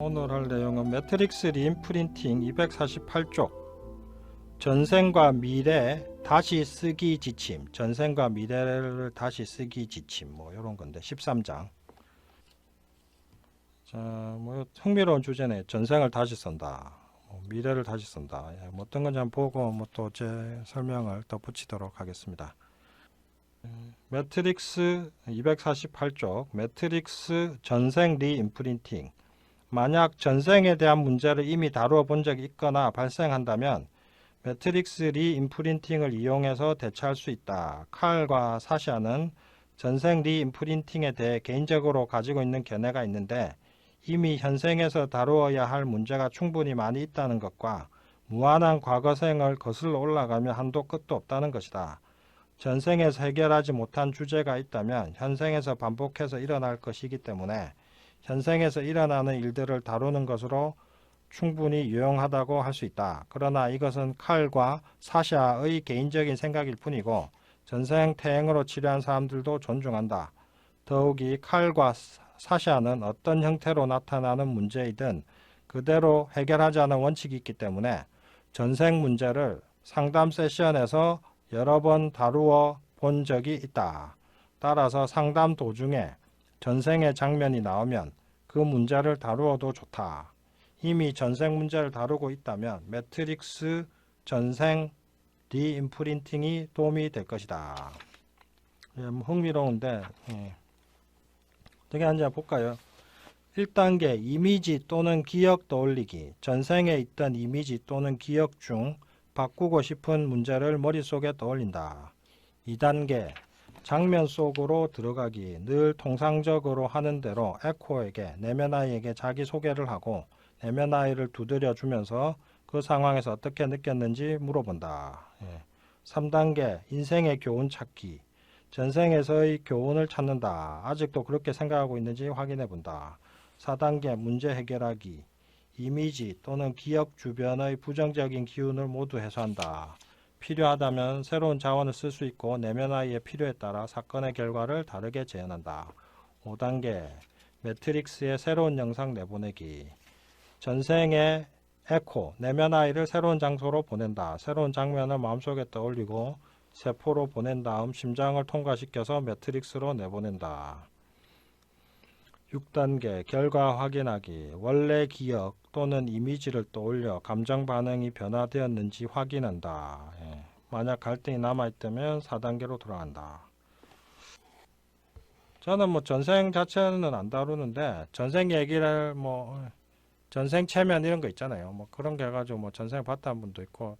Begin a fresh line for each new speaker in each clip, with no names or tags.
오늘 할 내용은 매트릭스 리인프린팅 248쪽 전생과 미래 다시 쓰기 지침, 전생과 미래를 다시 쓰기 지침 뭐 이런 건데 13장. 자, 뭐 흥미로운 주제네. 전생을 다시 쓴다, 미래를 다시 쓴다. 뭐 어떤 건지 한번 보고 뭐 또 제 설명을 덧붙이도록 하겠습니다. 매트릭스 248쪽 매트릭스 전생 리인프린팅. 만약 전생에 대한 문제를 이미 다루어 본 적이 있거나 발생한다면 매트릭스 리인프린팅을 이용해서 대처할 수 있다. 칼과 사샤는 전생 리인프린팅에 대해 개인적으로 가지고 있는 견해가 있는데 이미 현생에서 다루어야 할 문제가 충분히 많이 있다는 것과 무한한 과거생을 거슬러 올라가며 한도 끝도 없다는 것이다. 전생에서 해결하지 못한 주제가 있다면 현생에서 반복해서 일어날 것이기 때문에 현생에서 일어나는 일들을 다루는 것으로 충분히 유용하다고 할 수 있다. 그러나 이것은 칼과 사샤의 개인적인 생각일 뿐이고 전생 태행으로 치료한 사람들도 존중한다. 더욱이 칼과 사샤는 어떤 형태로 나타나는 문제이든 그대로 해결하자는 원칙이 있기 때문에 전생 문제를 상담 세션에서 여러 번 다루어 본 적이 있다. 따라서 상담 도중에 전생의 장면이 나오면 그 문제를 다루어도 좋다. 이미 전생 문제를 다루고 있다면 매트릭스 전생 리인프린팅이 도움이 될 것이다. 흥미로운데 어떻게 하는지 볼까요? 1단계 이미지 또는 기억 떠올리기. 전생에 있던 이미지 또는 기억 중 바꾸고 싶은 문제를 머릿속에 떠올린다. 2단계 장면 속으로 들어가기. 늘 통상적으로 하는 대로 에코에게, 내면 아이에게 자기소개를 하고 내면 아이를 두드려 주면서 그 상황에서 어떻게 느꼈는지 물어본다. 3단계 인생의 교훈 찾기. 전생에서의 교훈을 찾는다. 아직도 그렇게 생각하고 있는지 확인해 본다. 4단계 문제 해결하기. 이미지 또는 기억 주변의 부정적인 기운을 모두 해소한다. 필요하다면 새로운 자원을 쓸 수 있고 내면 아이의 필요에 따라 사건의 결과를 다르게 재현한다. 5단계 매트릭스의 새로운 영상 내보내기. 전생의 에코, 내면 아이를 새로운 장소로 보낸다. 새로운 장면을 마음속에 떠올리고 세포로 보낸 다음 심장을 통과시켜서 매트릭스로 내보낸다. 6단계 결과 확인하기. 원래 기억 또는 이미지를 떠올려 감정 반응이 변화되었는지 확인한다. 만약 갈등이 남아있다면 4단계로 돌아간다. 저는 뭐 전생 자체는 안 다루는데 전생 얘기를 전생 체면 이런 거 있잖아요. 뭐 그런 게 해가지고 뭐 전생 봤다는 분도 있고,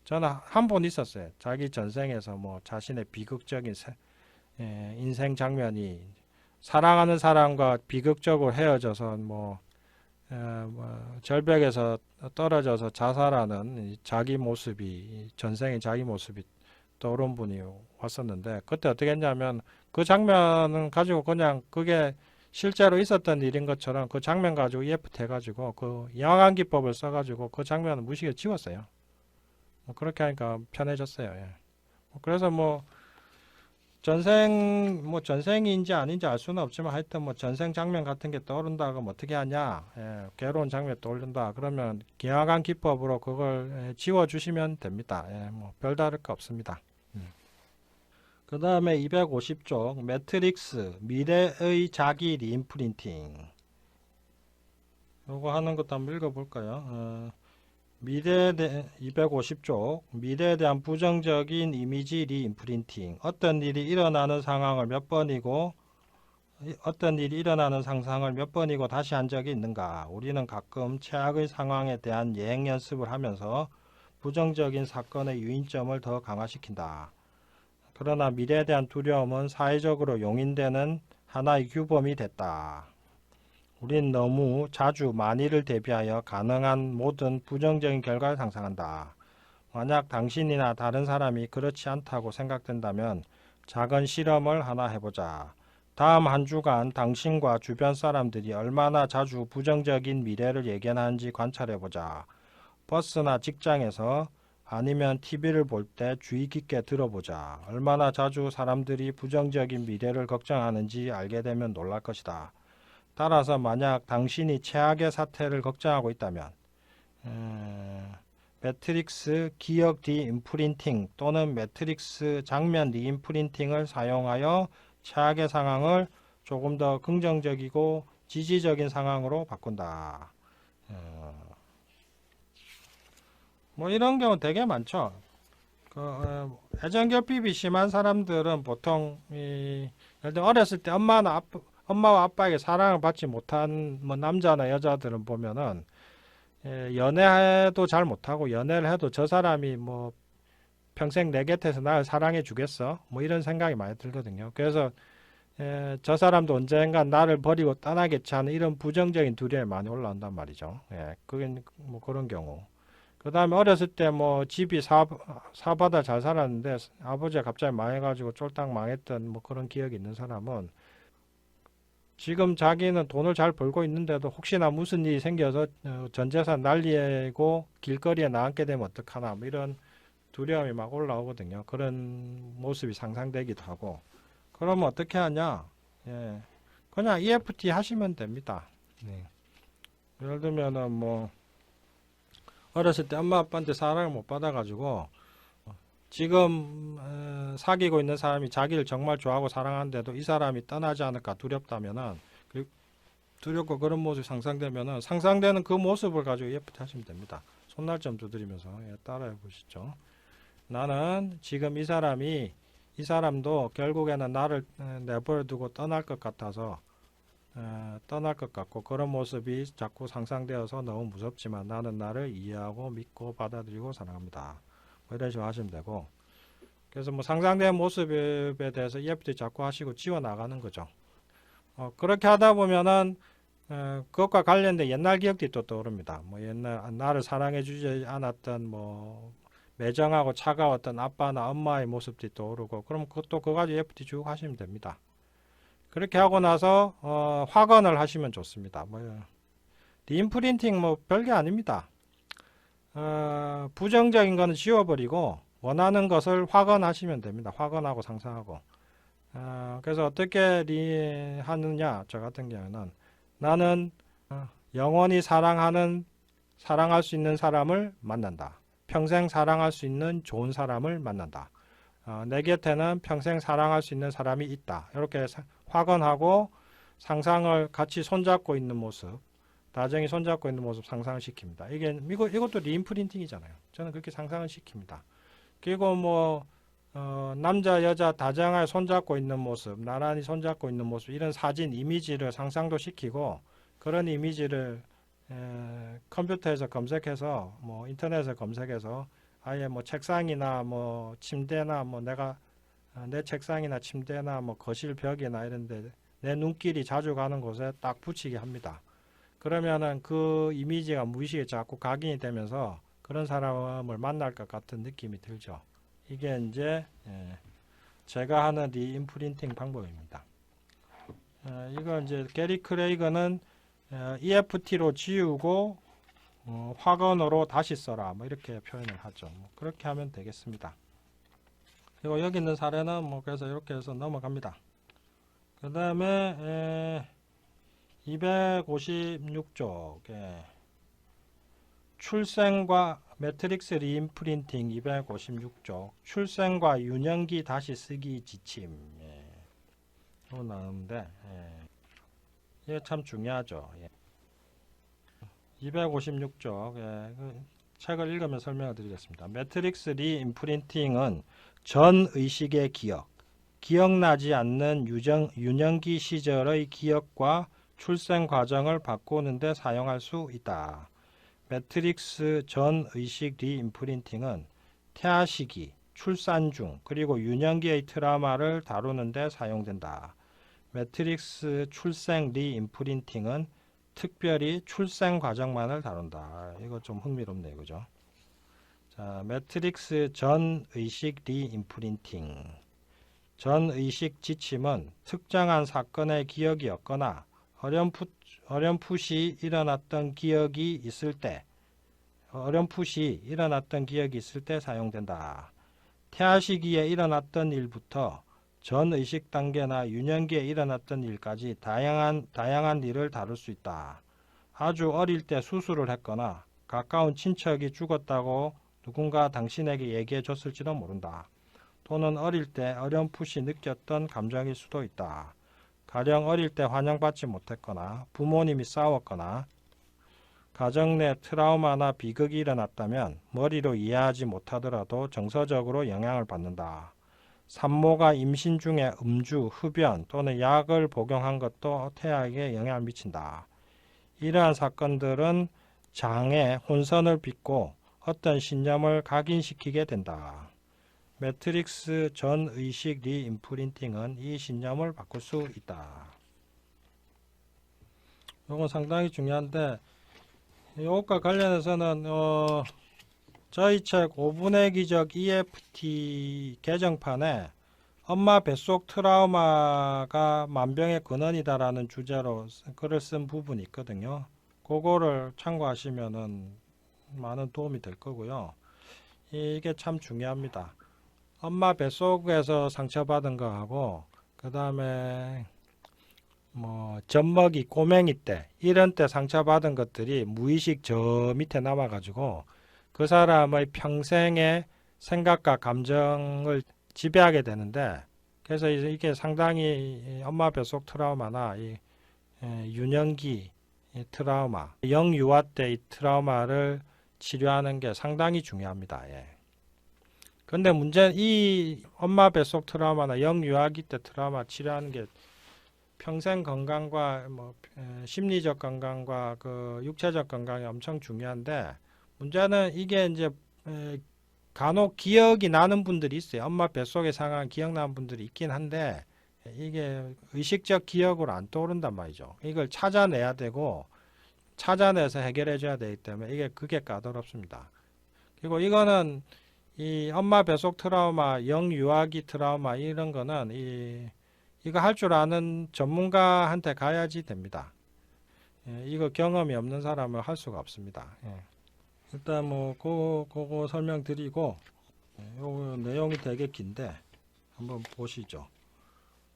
저는 한 번 있었어요. 자기 전생에서 뭐 자신의 비극적인 인생 장면이 사랑하는 사람과 비극적으로 헤어져서 절벽에서 떨어져서 자살하는 자기 모습이, 전생의 자기 모습이 떠오른 분이 왔었는데, 그때 어떻게 했냐면 그 장면은 가지고 그냥 그게 실제로 있었던 일인 것처럼 그 장면 가지고 EFT 해가지고 그 영암 기법을 써가지고 그 장면을 무식에 지웠어요. 그렇게 하니까 편해졌어요. 그래서 전생인지 아닌지 알 수는 없지만 하여튼 전생 장면 같은 게 떠오른다 그러면 어떻게 하냐? 괴로운 장면 떠오른다 그러면 기하관 기법으로 그걸 지워주시면 됩니다. 별다를 거 없습니다. 그 다음에 250쪽 매트릭스 미래의 자기 리인프린팅. 요거 하는 것도 한번 읽어볼까요? 250쪽 미래에 대한 부정적인 이미지 리인프린팅. 어떤 일이 일어나는 상황을 몇 번이고 다시 한 적이 있는가? 우리는 가끔 최악의 상황에 대한 예행 연습을 하면서 부정적인 사건의 유인점을 더 강화시킨다. 그러나 미래에 대한 두려움은 사회적으로 용인되는 하나의 규범이 됐다. 우린 너무 자주 만일을 대비하여 가능한 모든 부정적인 결과를 상상한다. 만약 당신이나 다른 사람이 그렇지 않다고 생각된다면 작은 실험을 하나 해보자. 다음 한 주간 당신과 주변 사람들이 얼마나 자주 부정적인 미래를 예견하는지 관찰해보자. 버스나 직장에서 아니면 TV를 볼 때 주의 깊게 들어보자. 얼마나 자주 사람들이 부정적인 미래를 걱정하는지 알게 되면 놀랄 것이다. 따라서 만약 당신이 최악의 사태를 걱정하고 있다면 매트릭스 기억 리임프린팅 또는 매트릭스 장면 리임프린팅을 사용하여 최악의 상황을 조금 더 긍정적이고 지지적인 상황으로 바꾼다. 뭐 이런 경우 되게 많죠. 애정결핍이 심한 사람들은 보통 예를 들어 어렸을 때 엄마와 아빠에게 사랑을 받지 못한 뭐 남자나 여자들은 보면은 연애도 잘 못하고 연애를 해도 저 사람이 뭐 평생 내 곁에서 나를 사랑해 주겠어? 뭐 이런 생각이 많이 들거든요. 그래서 저 사람도 언젠간 나를 버리고 떠나겠지 하는 이런 부정적인 두려움이 많이 올라온단 말이죠. 그게 뭐 그런 경우. 그 다음에 어렸을 때 뭐 집이 사바다 잘 살았는데 아버지가 갑자기 망해가지고 쫄딱 망했던 뭐 그런 기억이 있는 사람은 지금 자기는 돈을 잘 벌고 있는데도 혹시나 무슨 일이 생겨서 전 재산 날리고 길거리에 나앉게 되면 어떡하나 뭐 이런 두려움이 막 올라오거든요. 그런 모습이 상상되기도 하고. 그러면 어떻게 하냐? 그냥 EFT 하시면 됩니다. 예를 들면은 뭐 어렸을 때 엄마 아빠한테 사랑을 못 받아가지고 지금 사귀고 있는 사람이 자기를 정말 좋아하고 사랑하는데도 이 사람이 떠나지 않을까 두렵다면은 두렵고 그런 모습이 상상되면은 상상되는 그 모습을 가지고 EFT 하시면 됩니다. 손날 좀 두드리면서 따라해 보시죠. 나는 지금 이 사람도 결국에는 나를 내버려 두고 떠날 것 같아서 떠날 것 같고 그런 모습이 자꾸 상상되어서 너무 무섭지만 나는 나를 이해하고 믿고 받아들이고 사랑합니다. 뭐 이런 식으로 하시면 되고 그래서 뭐 상상된 모습에 대해서 EFT 자꾸 하시고 지워 나가는 거죠. 그렇게 하다 보면은 그것과 관련된 옛날 기억들이 또 떠오릅니다. 뭐 옛날 나를 사랑해 주지 않았던 뭐 매정하고 차가웠던 아빠나 엄마의 모습들이 떠오르고 그럼 그것도 그거 가지고 EFT 쭉 하시면 됩니다. 그렇게 하고 나서 확언을 하시면 좋습니다. 뭐 리임프린팅 뭐 별게 아닙니다. 부정적인 거는 지워버리고 원하는 것을 확언하시면 됩니다. 확언하고 상상하고. 그래서 어떻게 하느냐? 저 같은 경우는 나는 영원히 사랑할 수 있는 사람을 만난다. 평생 사랑할 수 있는 좋은 사람을 만난다. 내 곁에는 평생 사랑할 수 있는 사람이 있다. 이렇게 확언하고 상상을 같이 손잡고 있는 모습, 다정히 손잡고 있는 모습 상상을 시킵니다. 이것도 리임프린팅이잖아요. 저는 그렇게 상상을 시킵니다. 그리고 뭐 남자 여자 다정하게 손잡고 있는 모습, 나란히 손잡고 있는 모습 이런 사진 이미지를 상상도 시키고 그런 이미지를 컴퓨터에서 검색해서 뭐 인터넷에 검색해서 아예 뭐 책상이나 뭐 침대나 뭐 내 책상이나 침대나 뭐 거실 벽이나 이런데 내 눈길이 자주 가는 곳에 딱 붙이게 합니다. 그러면은 그 이미지가 무의식에 자꾸 각인이 되면서 그런 사람을 만날 것 같은 느낌이 들죠. 이게 이제 제가 하는 리임프린팅 방법입니다. 이거 이제 게리 크레이거는 EFT로 지우고 확언으로 다시 써라 뭐 이렇게 표현을 하죠. 뭐 그렇게 하면 되겠습니다. 그리고 여기 있는 사례는 뭐 그래서 이렇게 해서 넘어갑니다. 그 다음에 256쪽 출생과 매트릭스 리임프린팅 256쪽 출생과 유년기 다시 쓰기 지침 또 나오는데 이게 참 중요하죠. 256쪽 그 책을 읽으면 설명을 드리겠습니다. 매트릭스 리임프린팅은 전 의식의 기억나지 않는 유년기 시절의 기억과 출생 과정을 바꾸는 데 사용할 수 있다. 매트릭스 전 의식 리임프린팅은 태아 시기, 출산 중, 그리고 유년기의 트라우마를 다루는 데 사용된다. 매트릭스 출생 리임프린팅은 특별히 출생 과정만을 다룬다. 이거 좀 흥미롭네요. 그죠? 자, 매트릭스 전 의식 리임프린팅. 전 의식 지침은 특정한 사건의 기억이었거나 어렴풋이 일어났던 기억이 있을 때 사용된다. 태아 시기에 일어났던 일부터 전의식 단계나 유년기에 일어났던 일까지 다양한 일을 다룰 수 있다. 아주 어릴 때 수술을 했거나 가까운 친척이 죽었다고 누군가 당신에게 얘기해 줬을지도 모른다. 또는 어릴 때 어렴풋이 느꼈던 감정일 수도 있다. 가령 어릴 때 환영받지 못했거나 부모님이 싸웠거나 가정 내 트라우마나 비극이 일어났다면 머리로 이해하지 못하더라도 정서적으로 영향을 받는다. 산모가 임신 중에 음주, 흡연 또는 약을 복용한 것도 태아에게 영향을 미친다. 이러한 사건들은 장애, 혼선을 빚고 어떤 신념을 각인시키게 된다. 매트릭스 전의식 리임프린팅은 이 신념을 바꿀 수 있다. 이건 상당히 중요한데 이것과 관련해서는 저희 책 5분의 기적 EFT 개정판에 엄마 뱃속 트라우마가 만병의 근원이다라는 주제로 글을 쓴 부분이 있거든요. 그거를 참고하시면은 많은 도움이 될 거고요. 이게 참 중요합니다. 엄마 뱃속에서 상처받은 거하고 그 다음에 뭐 젖먹이 꼬맹이 때 이런 때 상처받은 것들이 무의식 저 밑에 남아가지고 그 사람의 평생의 생각과 감정을 지배하게 되는데 그래서 이게 상당히 엄마 뱃속 트라우마나 이 유년기 트라우마, 영유아 때 이 트라우마를 치료하는 게 상당히 중요합니다. 예. 근데 문제는 이 엄마 뱃속 트라우마나 영유아기 때 트라우마 치료하는 게 평생 건강과 뭐 심리적 건강과 그 육체적 건강이 엄청 중요한데 문제는 이게 이제 간혹 기억이 나는 분들이 있어요. 엄마 뱃속의 상황 기억나는 분들이 있긴 한데 이게 의식적 기억으로 안 떠오른단 말이죠. 이걸 찾아내야 되고 찾아내서 해결해 줘야 되기 때문에 그게 까다롭습니다. 그리고 이거는 이 엄마 뱃속 트라우마, 영유아기 트라우마 이런 거는 이거 할 줄 아는 전문가한테 가야지 됩니다. 이거 경험이 없는 사람은 할 수가 없습니다. 일단 뭐 그거 설명드리고 요 내용이 되게 긴데 한번 보시죠.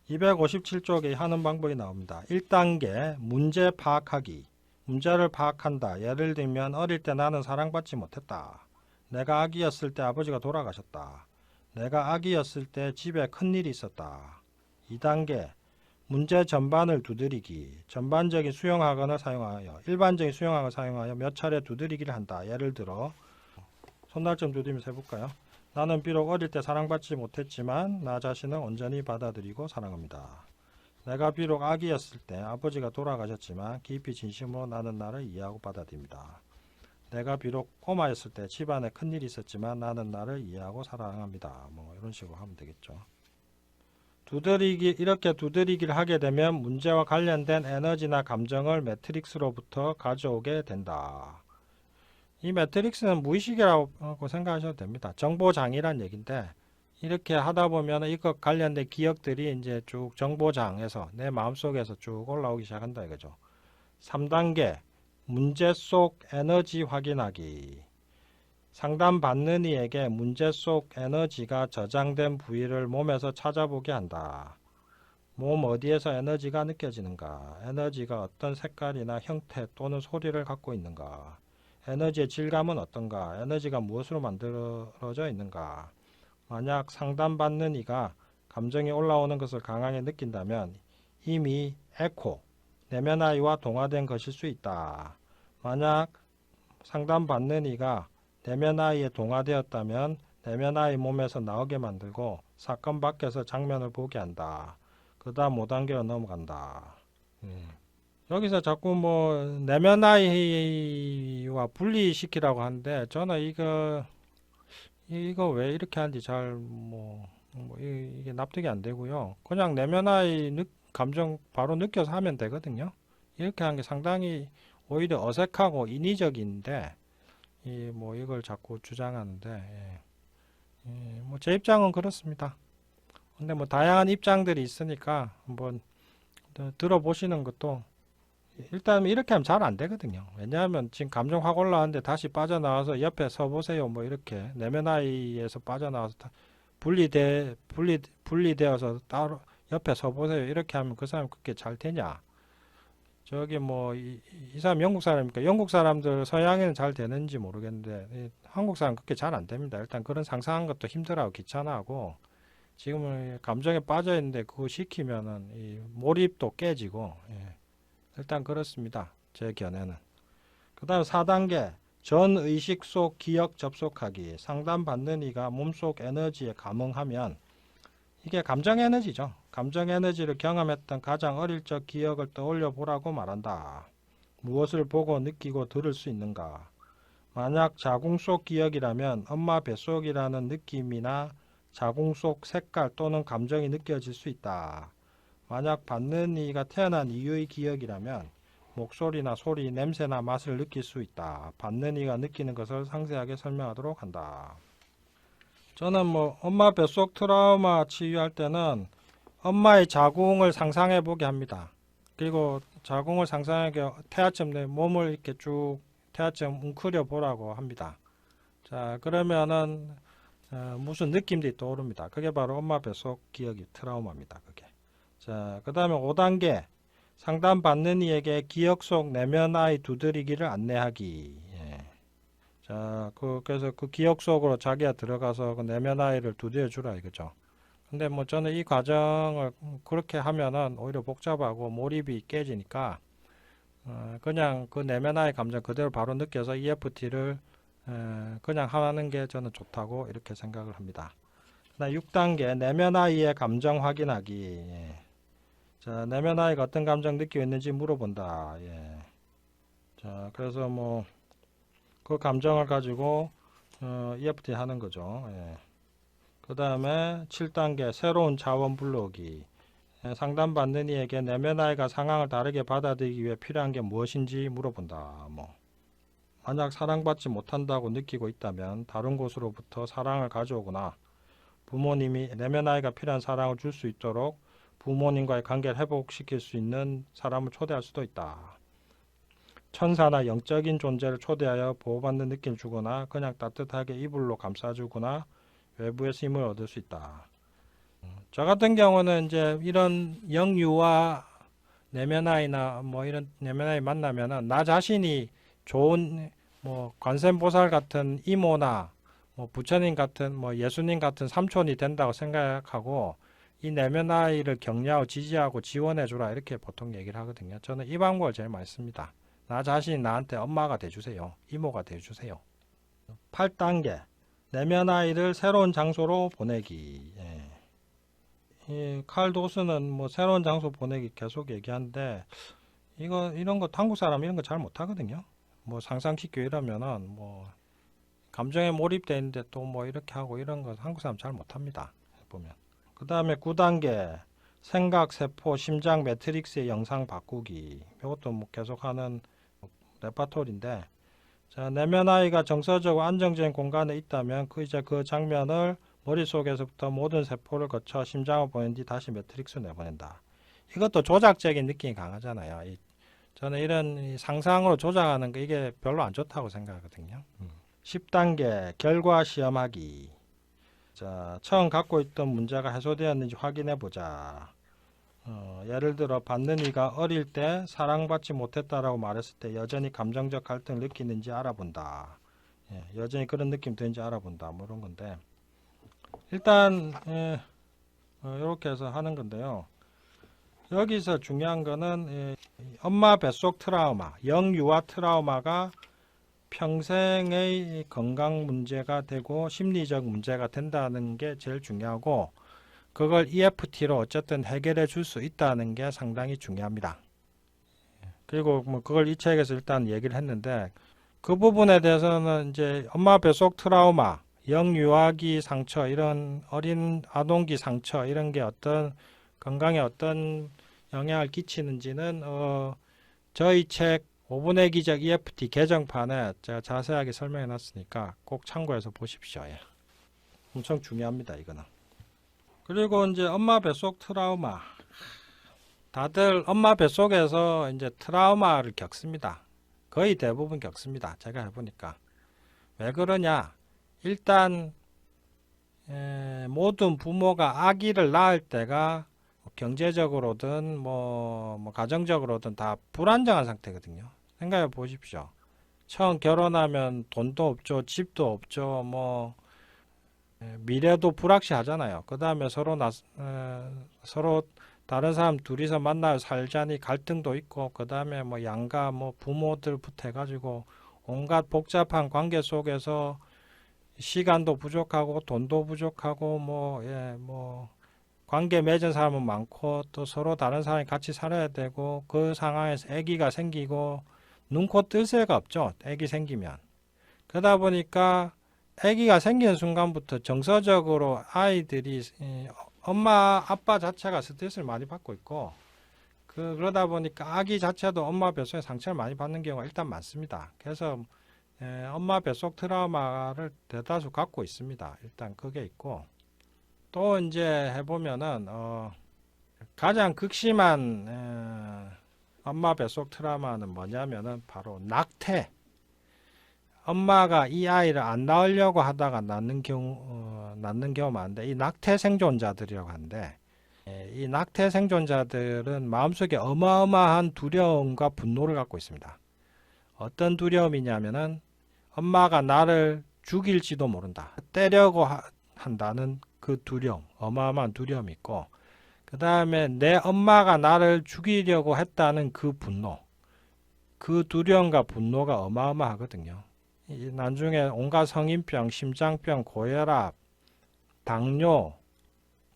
257쪽에 하는 방법이 나옵니다. 1단계 문제 파악하기. 문제를 파악한다. 예를 들면 어릴 때 나는 사랑받지 못했다. 내가 아기였을 때 아버지가 돌아가셨다. 내가 아기였을 때 집에 큰일이 있었다. 2단계 문제 전반을 두드리기. 전반적인 수용학원을 사용하여 일반적인 수용학을 사용하여 몇 차례 두드리기를 한다. 예를 들어 손날 좀 두드리면서 해볼까요? 나는 비록 어릴 때 사랑받지 못했지만 나 자신을 온전히 받아들이고 사랑합니다. 내가 비록 아기였을 때 아버지가 돌아가셨지만 깊이 진심으로 나는 나를 이해하고 받아들입니다. 내가 비록 꼬마였을 때 집안에 큰일이 있었지만 나는 나를 이해하고 사랑합니다. 뭐 이런 식으로 하면 되겠죠. 이렇게 두드리기를 하게 되면 문제와 관련된 에너지나 감정을 매트릭스로부터 가져오게 된다. 이 매트릭스는 무의식이라고 생각하셔도 됩니다. 정보장이란 얘기인데 이렇게 하다 보면 이것 관련된 기억들이 이제 쭉 정보장에서 내 마음속에서 쭉 올라오기 시작한다 이거죠. 3단계 문제 속 에너지 확인하기. 상담받는 이에게 문제 속 에너지가 저장된 부위를 몸에서 찾아보게 한다. 몸 어디에서 에너지가 느껴지는가? 에너지가 어떤 색깔이나 형태 또는 소리를 갖고 있는가? 에너지의 질감은 어떤가? 에너지가 무엇으로 만들어져 있는가? 만약 상담받는 이가 감정이 올라오는 것을 강하게 느낀다면 이미 에코, 내면 아이와 동화된 것일 수 있다. 만약 상담받는 이가 내면 아이에 동화되었다면 내면 아이 몸에서 나오게 만들고 사건 밖에서 장면을 보게 한다. 그 다음 5단계로 넘어간다. 여기서 자꾸 뭐 내면 아이와 분리시키라고 하는데 저는 이거 왜 이렇게 하는지 이게 납득이 안 되고요. 그냥 내면 아이 감정 바로 느껴서 하면 되거든요. 이렇게 하는 게 상당히 오히려 어색하고 인위적인데 이걸 자꾸 주장하는데 뭐 제 입장은 그렇습니다. 근데 뭐 다양한 입장들이 있으니까 한번 들어보시는 것도 일단 이렇게 하면 잘 안 되거든요. 왜냐하면 지금 감정 확 올라왔는데 다시 빠져나와서 옆에 서 보세요. 뭐 이렇게 내면 아이에서 빠져나와서 분리되어서 따로 옆에 서 보세요. 이렇게 하면 그 사람 그렇게 잘 되냐? 저기 뭐 이 사람 영국 사람이니까 영국 사람들 서양에는 잘 되는지 모르겠는데 한국 사람 그렇게 잘 안 됩니다. 일단 그런 상상한 것도 힘들어하고 귀찮아하고 지금은 감정에 빠져 있는데 그거 시키면은 이 몰입도 깨지고 일단 그렇습니다. 제 견해는. 그다음 4단계 전 의식 속 기억 접속하기. 상담받는 이가 몸속 에너지에 감응하면 이게 감정 에너지죠. 감정 에너지를 경험했던 가장 어릴 적 기억을 떠올려 보라고 말한다. 무엇을 보고 느끼고 들을 수 있는가? 만약 자궁 속 기억이라면 엄마 뱃속이라는 느낌이나 자궁 속 색깔 또는 감정이 느껴질 수 있다. 만약 받는 이가 태어난 이유의 기억이라면 목소리나 소리, 냄새나 맛을 느낄 수 있다. 받는 이가 느끼는 것을 상세하게 설명하도록 한다. 저는 뭐 엄마 뱃속 트라우마 치유할 때는 엄마의 자궁을 상상해 보게 합니다. 그리고 자궁을 상상하게 태아점 내 몸을 이렇게 쭉 태아점 웅크려 보라고 합니다. 자, 그러면은 무슨 느낌들이 떠오릅니다. 그게 바로 엄마 뱃속 기억이 트라우마입니다. 그게. 자, 그 다음에 5단계 상담받는 이에게 기억 속 내면 아이 두드리기를 안내하기. 자, 그래서 그 기억 속으로 자기가 들어가서 그 내면 아이를 두드려 주라 이거죠. 근데 뭐 저는 이 과정을 그렇게 하면은 오히려 복잡하고 몰입이 깨지니까 그냥 그 내면 아이 감정 그대로 바로 느껴서 EFT를 그냥 하는 게 저는 좋다고 이렇게 생각을 합니다. 그다음 6단계 내면 아이의 감정 확인하기. 자, 내면 아이가 어떤 감정 느끼고 있는지 물어본다. 자, 그래서 뭐 그 감정을 가지고 EFT 하는 거죠. 그 다음에 7단계 새로운 자원 불러오기. 상담받는 이에게 내면 아이가 상황을 다르게 받아들이기 위해 필요한 게 무엇인지 물어본다. 뭐 만약 사랑받지 못한다고 느끼고 있다면 다른 곳으로부터 사랑을 가져오거나 부모님이 내면 아이가 필요한 사랑을 줄 수 있도록 부모님과의 관계를 회복시킬 수 있는 사람을 초대할 수도 있다. 천사나 영적인 존재를 초대하여 보호받는 느낌을 주거나 그냥 따뜻하게 이불로 감싸주거나 외부에서 힘을 얻을 수 있다. 저 같은 경우는 이제 이런 영유아 내면아이나 뭐 이런 내면아이 만나면은 나 자신이 좋은 뭐 관세음보살 같은 이모나 뭐 부처님 같은 뭐 예수님 같은 삼촌이 된다고 생각하고 이 내면아이를 격려하고 지지하고 지원해주라 이렇게 보통 얘기를 하거든요. 저는 이 방법을 제일 많이 씁니다. 나 자신이 나한테 엄마가 돼주세요. 이모가 돼주세요. 8단계 내면 아이를 새로운 장소로 보내기. 이 칼 도스는 뭐 새로운 장소 보내기 계속 얘기하는데 이런 거 한국 사람 이런 거 잘 못하거든요. 뭐 상상시키고 이러면은 뭐 감정에 몰입돼 있는데 또 뭐 이렇게 하고 이런 거 한국 사람 잘 못합니다. 보면. 그 다음에 9단계 생각, 세포, 심장 매트릭스의 영상 바꾸기. 이것도 뭐 계속하는 레파토리인데, 자, 내면 아이가 정서적으로 안정적인 공간에 있다면 이제 그 장면을 머릿속에서부터 모든 세포를 거쳐 심장을 보낸 뒤 다시 매트릭스로 내보낸다. 이것도 조작적인 느낌이 강하잖아요. 저는 이런 상상으로 조작하는 거 이게 별로 안 좋다고 생각하거든요. 10단계 결과 시험하기. 자, 처음 갖고 있던 문제가 해소되었는지 확인해 보자. 예를 들어 받는 이가 어릴 때 사랑받지 못했다라고 말했을 때 여전히 감정적 갈등을 느끼는지 알아본다. 여전히 그런 느낌 드는지 알아본다. 뭐 이런 건데 일단 이렇게 해서 하는 건데요. 여기서 중요한 거는 엄마 뱃속 트라우마, 영유아 트라우마가 평생의 건강 문제가 되고 심리적 문제가 된다는 게 제일 중요하고 그걸 EFT로 어쨌든 해결해 줄 수 있다는 게 상당히 중요합니다. 그리고 뭐 그걸 이 책에서 일단 얘기를 했는데 그 부분에 대해서는 이제 엄마 뱃속 트라우마, 영유아기 상처, 이런 어린 아동기 상처 이런 게 어떤 건강에 어떤 영향을 끼치는지는 저희 책 5분의 기적 EFT 개정판에 제가 자세하게 설명해 놨으니까 꼭 참고해서 보십시오. 엄청 중요합니다, 이거는. 그리고 이제 엄마 뱃속 트라우마. 다들 엄마 뱃속에서 이제 트라우마를 겪습니다. 거의 대부분 겪습니다. 제가 해보니까. 왜 그러냐? 일단 모든 부모가 아기를 낳을 때가 경제적으로든 뭐 가정적으로든 다 불안정한 상태거든요. 생각해 보십시오. 처음 결혼하면 돈도 없죠, 집도 없죠, 뭐 미래도 불확실하잖아요. 그 다음에 서로 다른 사람 둘이서 만나서 살자니 갈등도 있고, 그 다음에 뭐 양가 뭐 부모들부터 해가지고 온갖 복잡한 관계 속에서 시간도 부족하고 돈도 부족하고 뭐 관계 맺은 사람은 많고 또 서로 다른 사람이 같이 살아야 되고, 그 상황에서 아기가 생기고 눈코 뜰 새가 없죠. 아기 생기면. 그러다 보니까 아기가 생기는 순간부터 정서적으로 아이들이 엄마 아빠 자체가 스트레스를 많이 받고 있고, 그러다 보니까 아기 자체도 엄마 뱃속에 상처를 많이 받는 경우가 일단 많습니다. 그래서 엄마 뱃속 트라우마를 대다수 갖고 있습니다. 일단 그게 있고, 또 이제 해보면은 가장 극심한 엄마 뱃속 트라우마는 뭐냐면은 바로 낙태. 엄마가 이 아이를 안 낳으려고 하다가 낳는 경우 많은데, 이 낙태 생존자들이라고 하는데, 이 낙태 생존자들은 마음속에 어마어마한 두려움과 분노를 갖고 있습니다. 어떤 두려움이냐면은 엄마가 나를 죽일지도 모른다, 때려고 한다는 그 두려움, 어마어마한 두려움이 있고, 그 다음에 내 엄마가 나를 죽이려고 했다는 그 분노, 그 두려움과 분노가 어마어마하거든요. 나중에 온갖 성인병, 심장병, 고혈압, 당뇨,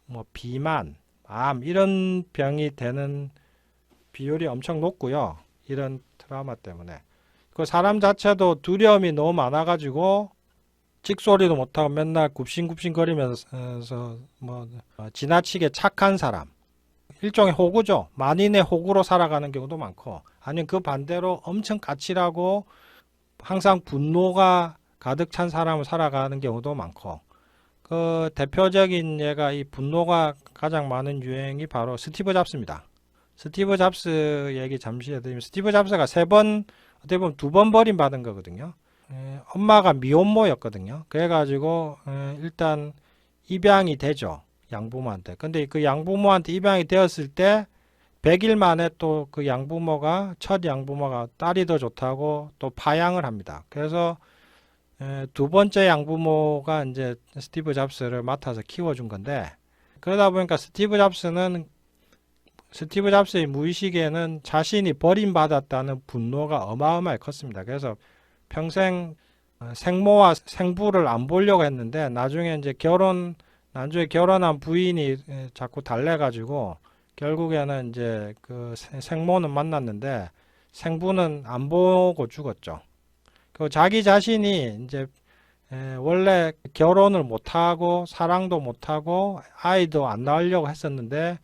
뭐 비만, 암 이런 병이 되는 비율이 엄청 높고요. 이런 트라우마 때문에. 그 사람 자체도 두려움이 너무 많아가지고 찍소리도 못하고 맨날 굽신굽신 거리면서 지나치게 착한 사람, 일종의 호구죠. 만인의 호구로 살아가는 경우도 많고, 아니면 그 반대로 엄청 까칠하고 항상 분노가 가득 찬 사람을 살아가는 경우도 많고, 그 대표적인 예가, 이 분노가 가장 많은 유행이 바로 스티브 잡스입니다. 스티브 잡스 얘기 잠시 해드리면, 스티브 잡스가 어떻게 보면 2번 버림받은 거거든요. 엄마가 미혼모였거든요. 그래가지고 일단 입양이 되죠. 양부모한테. 근데 그 양부모한테 입양이 되었을 때 100일 만에 또 그 첫 양부모가 딸이 더 좋다고 또 파양을 합니다. 그래서 2번째 양부모가 이제 스티브 잡스를 맡아서 키워준 건데, 그러다 보니까 스티브 잡스의 무의식에는 자신이 버림받았다는 분노가 어마어마하게 컸습니다. 그래서 평생 생모와 생부를 안 보려고 했는데, 나중에 결혼한 부인이 자꾸 달래가지고 결국에는 이제 그 생모는 만났는데 생부는 안 보고 죽었죠. 그 자기 자신이 이제 원래 결혼을 못하고 사랑도 못하고 아이도 안 낳으려고 했었는데,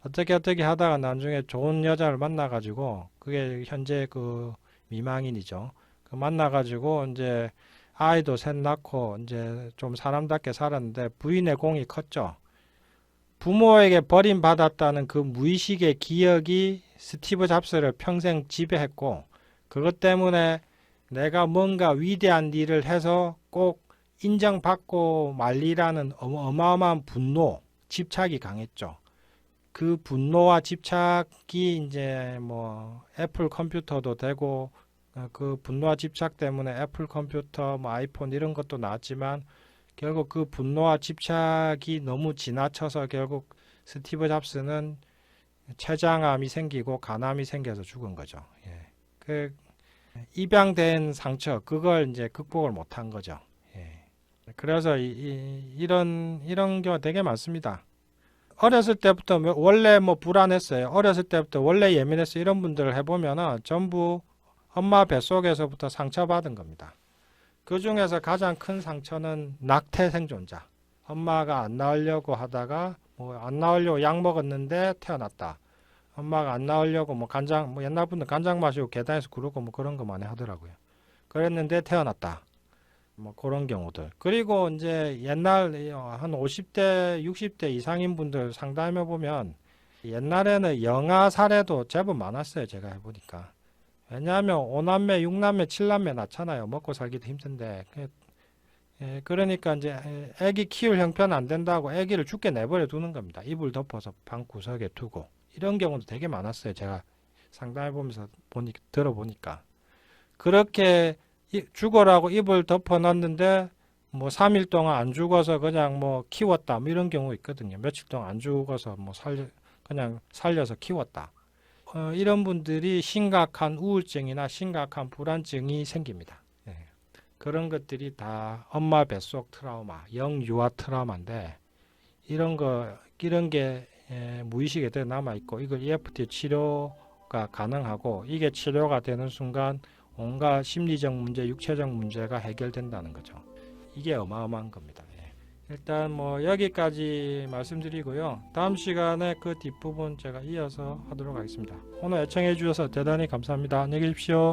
어떻게 하다가 나중에 좋은 여자를 만나가지고, 그게 현재 그 미망인이죠. 그 만나가지고 이제 아이도 셋 낳고 이제 좀 사람답게 살았는데, 부인의 공이 컸죠. 부모에게 버림받았다는 그 무의식의 기억이 스티브 잡스를 평생 지배했고, 그것 때문에 내가 뭔가 위대한 일을 해서 꼭 인정받고 말리라는 어마어마한 분노, 집착이 강했죠. 그 분노와 집착이 이제 뭐 애플 컴퓨터도 되고, 그 분노와 집착 때문에 애플 컴퓨터, 뭐 아이폰 이런 것도 나왔지만, 결국 그 분노와 집착이 너무 지나쳐서 결국 스티브 잡스는 췌장암이 생기고 간암이 생겨서 죽은 거죠. 그 입양된 상처, 그걸 이제 극복을 못한 거죠. 그래서 이런 경우가 되게 많습니다. 어렸을 때부터 원래 뭐 불안했어요. 어렸을 때부터 원래 예민했어요. 이런 분들을 해보면은 전부 엄마 뱃속에서부터 상처받은 겁니다. 그 중에서 가장 큰 상처는 낙태 생존자. 엄마가 안 낳으려고 하다가 안 낳으려고 약 먹었는데 태어났다. 엄마가 안 낳으려고 옛날 분들 간장 마시고 계단에서 구르고 그런 거 많이 하더라고요. 그랬는데 태어났다. 그런 경우들. 그리고 이제 옛날 한 50대, 60대 이상인 분들 상담해 보면, 옛날에는 영아 사례도 제법 많았어요. 제가 해보니까. 왜냐하면 5남매, 6남매, 7남매 낳잖아요. 먹고 살기도 힘든데. 그러니까 이제 애기 키울 형편 안 된다고 애기를 죽게 내버려 두는 겁니다. 이불 덮어서 방 구석에 두고. 이런 경우도 되게 많았어요. 제가 상담해 보면서 들어보니까. 그렇게 죽어라고 이불 덮어 놨는데 뭐 3일 동안 안 죽어서 그냥 뭐 키웠다. 뭐 이런 경우 있거든요. 며칠 동안 안 죽어서 뭐 그냥 살려서 키웠다. 이런 분들이 심각한 우울증이나 심각한 불안증이 생깁니다. 그런 것들이 다 엄마 뱃속 트라우마, 영유아 트라우마인데 이런 게 무의식에 더 남아 있고 이걸 EFT 치료가 가능하고 이게 치료가 되는 순간 온갖 심리적 문제, 육체적 문제가 해결된다는 거죠. 이게 어마어마한 겁니다. 일단 뭐 여기까지 말씀드리고요. 다음 시간에 그 뒷부분 제가 이어서 하도록 하겠습니다. 오늘 애청해 주셔서 대단히 감사합니다. 안녕히 계십시오.